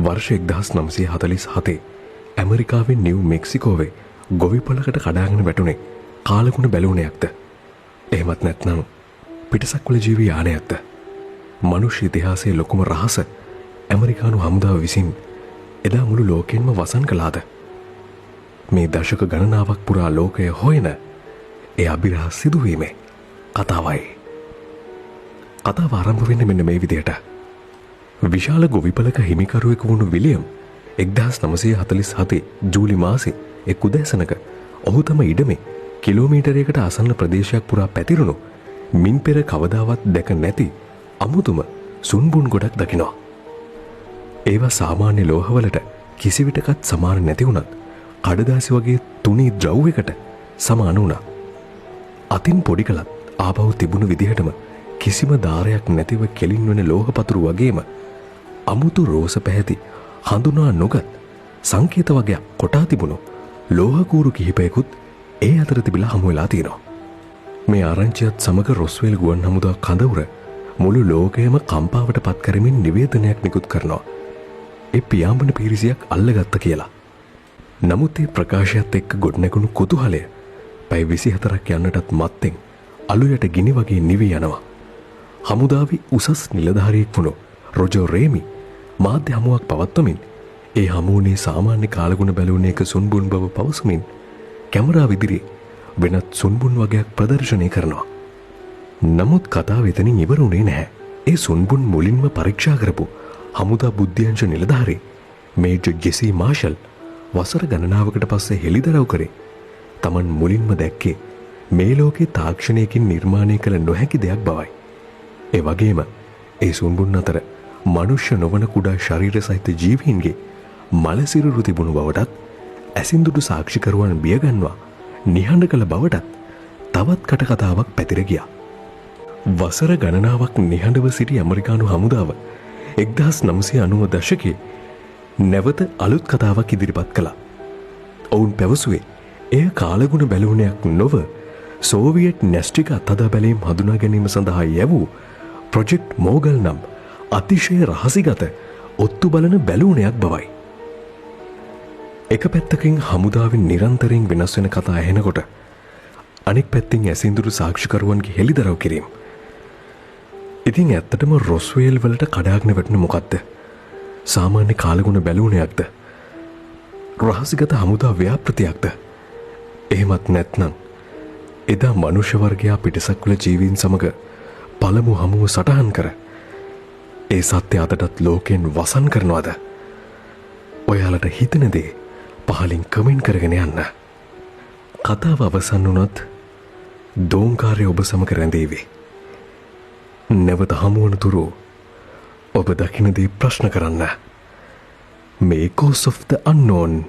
वर्ष 1947 ඇමරිකාවේ නිව් මෙක්සිකෝවේ ගොවිපලකට කඩාගෙන වැටුනේ කාලගුණ බැලුණයක්ද? එහෙමත් නැත්නම් පිටසක්වල ජීවී යානයක්ද? මනුෂ්‍ය ඉතිහාසයේ ලොකුම රහස ඇමරිකානු හමුදාව විසින් එදා මුළු ලෝකෙන්ම වසන් කළාද? මේ දශක ගණනාවක් පුරා ලෝකය හොයන ඒ අභිරහස් සිදුවීමේ කතාවයි. කතාව ආරම්භ වෙන්නේ මෙන්න මේ විදිහට. විශාල ගොවිපලක හිමිකරුවෙකු වුණු විලියම් 1947 ජූලි මාසේ එක් උදෑසනක ඔහු තම ඉඩමේ කිලෝමීටරයකට ආසන්න ප්‍රදේශයක් පුරා පැතිරුණු මින් පෙර කවදාවත් දැක නැති අමුතුම සුන්බුන් ගොඩක් දකිනවා. ඒවා සාමාන්‍ය ලෝහවලට කිසිවිටකත් සමාන නැති වුණත් කඩදාසි වගේ තුනී ද්‍රව්‍යයකට සමාන වුණා. අතින් පොඩි කලත් ආපහු තිබුණු විදිහටම කිසිම ධාරයක් නැතිව කෙලින් වෙන ලෝහපතුරු වගේම අමුතු රෝස පැහැති හඳුනා නොගත් සංකේත වගේක් කොටා තිබුණු ලෝහකූරු කිහිපයකුත් ඒ අතර තිබිලා හමු වෙලා තියෙනවා. මේ ආරංචියත් සමග රොස්වෙල් ගුවන් හමුදා කඳවුර මුළු ලෝකයම කම්පාවට පත් කරමින් නිවේදනයක් නිකුත් කරනවා. ඒ පියාඹන පීරිසියක් අල්ලගත්ත කියලා. නමුත් ඒ ප්‍රකාශයත් එක්ක ගොඩනැගුණු කුතුහලය පැය 24ක් යන්නටත් මත්තෙන් අලුයට ගිනි වගේ නිවී යනවා. හමුදාවේ උසස් නිලධාරියෙක් වුණු රොජර් රේමි මාධ්‍ය හමුවක් පවත්වමින් ඒ හමුවනේ සාමාන්‍ය කාලගුණ බැලුණ එක සුන්බුන් බව පවසමින් කැමරාව ඉදිරියේ වෙනත් සුන්බුන් වගේක් ප්‍රදර්ශනය කරනවා. නමුත් කතාව එතනින් ඉවරුනේ නැහැ. ඒ සුන්බුන් මුලින්ම පරීක්ෂා කරපු හමුදා බුද්ධ්‍යංශ නිලධාරී මේජර් ජෙසි මාෂල් වසර ගණනාවකට පස්සේ හෙළිදරව් කරේ තමන් මුලින්ම දැක්කේ මේ ලෝකේ තාක්ෂණයකින් නිර්මාණය කළ නොහැකි දෙයක් බවයි. ඒ වගේම ඒ සුන්බුන් අතර මනුෂ්‍ය නොවන කුඩා ශරීර සහිත ජීවීන්ගේ මලසිරුරු තිබුණු බවටත් ඇසින්දුඩු සාක්ෂිකරුවන් බියගන්වා නිහඬ කළ බවටත් තවත් කටකතාවක් පැතිර ගියා. වසර ගණනාවක් නිහඬව සිටි ඇමරිකානු හමුදාව 1990 දශකයේ නැවත අලුත් කතාවක් ඉදිරිපත් කළා. ඔවුන් පැවසුවේ එය කාලගුණ බැලුණයක් නොව සෝවියට් න්‍යෂ්ටික අත්හදා බැලීම් හඳුනා ගැනීම සඳහා යැවූ ප්‍රොජෙක්ට් මෝගල් නම් අතිශය රහසිගත ඔත්තු බලන බැලුණයක් බවයි. එක පැත්තකින් හමුදාවෙන් නිරන්තරයෙන් වෙනස් වෙන කතා ඇහෙනකොට අනෙක් පැත්තෙන් ඇසින්දුරු සාක්ෂිකරුවන්ගේ හෙළිදරව් කිරීම. ඉතින් ඇත්තටම රොස්වෙල් වලට කඩාගෙන වැටුනේ මොකද්ද? සාමාන්‍ය කාලගුණ බැලුණයක්ද? රහසිගත හමුදා ව්‍යාපෘතියක්ද? එහෙමත් නැත්නම් එදා මනුෂ්‍ය වර්ගයා පිටසක්වල ජීවීන් සමග පළමු හමුව සටහන් කර ඒ සත්‍ය අදටත් ලෝකෙන් වසන් කරනවද? ඔයාලට හිතෙන දේ පහලින් කමෙන්ට් කරගෙන යන්න. කතාව අවසන් වුණත් දෝංකාරය ඔබ සමග රැඳේවි. නැවත හමුවන තුරු ඔබ දකින දේ ප්‍රශ්න කරන්න. මේ Course of the Unknown